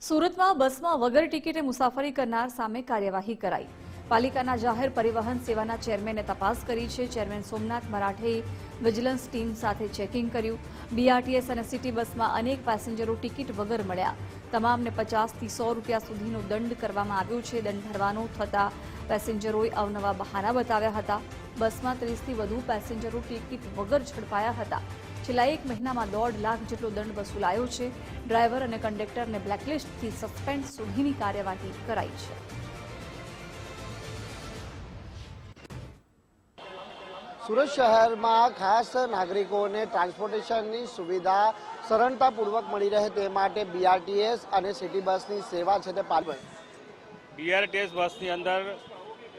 સુરતમાં બસમાં વગર ટિકિટે મુસાફરી કરનાર સામે કાર્યવાહી કરાઈ। પાલિકાના જાહેર પરિવહન સેવાના ચેરમેને તપાસ કરી છે। ચેરમેન સોમનાથ મરાઠેએ વિજિલન્સ ટીમ સાથે ચેકિંગ કર્યું। બીઆરટીએસ અને સિટી બસમાં અનેક પેસેન્જરો ટિકિટ વગર મળ્યા। તમામને 50 થી 100 રૂપિયા સુધીનો દંડ કરવામાં આવ્યો છે। દંડ ભરવાનો થતા પેસેન્જરોએ અવનવા બહાના બતાવ્યા હતા। બસમાં 30 થી વધુ પેસેન્જરો ટિકિટ વગર ઝડપાયા હતા। છેલ્લા એક મહિનામાં 1.5 લાખ જેટલો દંડ વસૂલાયો છે। ડ્રાઈવર અને કંડક્ટરને બ્લેકલિસ્ટથી સસ્પેન્ડ સુધીની કાર્યવાહી કરાઈ છે। સુરત શહેરમાં ખાસ નાગરિકોને ટ્રાન્સપોર્ટેશનની સુવિધા સરળતાપૂર્વક મળી રહે તે માટે બીઆરટીએસ અને સિટી બસની સેવા છે તે બીઆરટીએસ બસની અંદર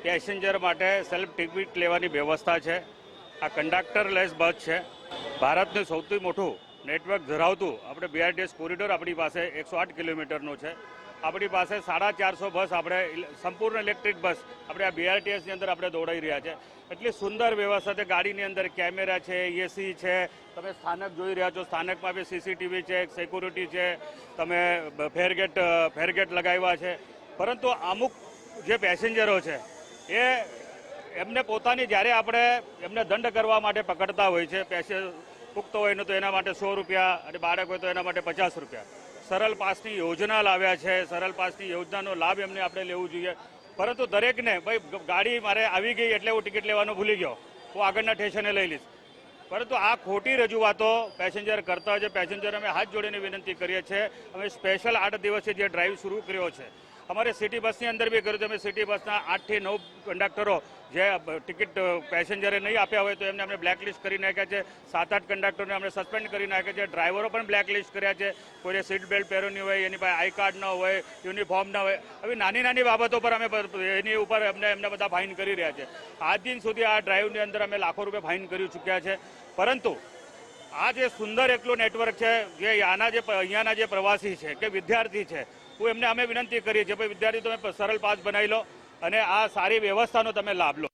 પેસેન્જર માટે સેલ્ફ ટિકિટ લેવાની વ્યવસ્થા છે। આ કંડક્ટરલેસ બસ છે। ભારતનું સૌથી મોટું નેટવર્ક ધરાવતું આપણે બીઆરટીએસ કોરિડોર આપણી પાસે 108 કિલોમીટરનો છે। આપણી પાસે 450 બસ આપણે સંપૂર્ણ ઇલેક્ટ્રિક બસ આપણે આ બીઆરટીએસની અંદર આપણે દોડાઈ રહ્યા છે। એટલી સુંદર વ્યવસ્થા છે। ગાડીની અંદર કેમેરા છે, એસી છે, તમે સ્થાનક જોઈ રહ્યા છો। સ્થાનકમાં બી સીસીટીવી છે, સિક્યુરિટી છે, તમે ફેરગેટ લગાવ્યા છે। પરંતુ અમુક જે પેસેન્જરો છે એ એમને પોતાની જ્યારે આપણે એમને દંડ કરવા માટે પકડતા હોય છે, પુખ્ત હોય ને તો એના માટે 100 રૂપિયા અને બાળક હોય તો એના માટે 50 રૂપિયા સરળ પાસની યોજના લાવ્યા છે। સરળ પાસની યોજનાનો લાભ એમને આપણે લેવું જોઈએ। પરંતુ દરેકને ભાઈ ગાડી મારે આવી ગઈ એટલે હું ટિકિટ લેવાનું ભૂલી ગયો, હું આગળના સ્ટેશને લઈ લઈશ। પરંતુ આ ખોટી રજૂઆતો પેસેન્જર કરતા હોય છે। પેસેન્જર અમે હાથ જોડીને વિનંતી કરીએ છીએ। અમે સ્પેશિયલ 8 દિવસે જે ડ્રાઈવ શરૂ કર્યો છે, અમારે સિટી બસની અંદર બી કર્યું છે। અમે સિટી બસના 8 થી 9 કંડક્ટરો જે ટિકિટ પેસેન્જરે નહીં આપ્યા હોય તો એમને અમે બ્લેકલિસ્ટ કરી નાખ્યા છે। 7-8 કંડક્ટરને અમે સસ્પેન્ડ કરી નાખ્યા છે। ડ્રાઈવરો પણ બ્લેકલિસ્ટ કર્યા છે। કોઈને સીટ બેલ્ટ પહેરવાની હોય, એની પાસે આઈ કાર્ડ ન હોય, યુનિફોર્મ ન હોય, આવી નાની બાબતો પર અમે એની ઉપર એમને બધા ફાઇન કરી રહ્યા છે। આજ દિન સુધી આ ડ્રાઈવની અંદર અમે લાખો રૂપિયા ફાઇન કરી ચૂક્યા છે। પરંતુ આ જે સુંદર એકલું નેટવર્ક છે, જે અહીંયાના જે પ્રવાસી છે કે વિદ્યાર્થી છે, હું એમને અમે વિનંતી કરીએ છીએ ભાઈ વિદ્યાર્થી તમે સરળ પાસ બનાવી લો અને આ સારી વ્યવસ્થાનો તમે લાભ લો।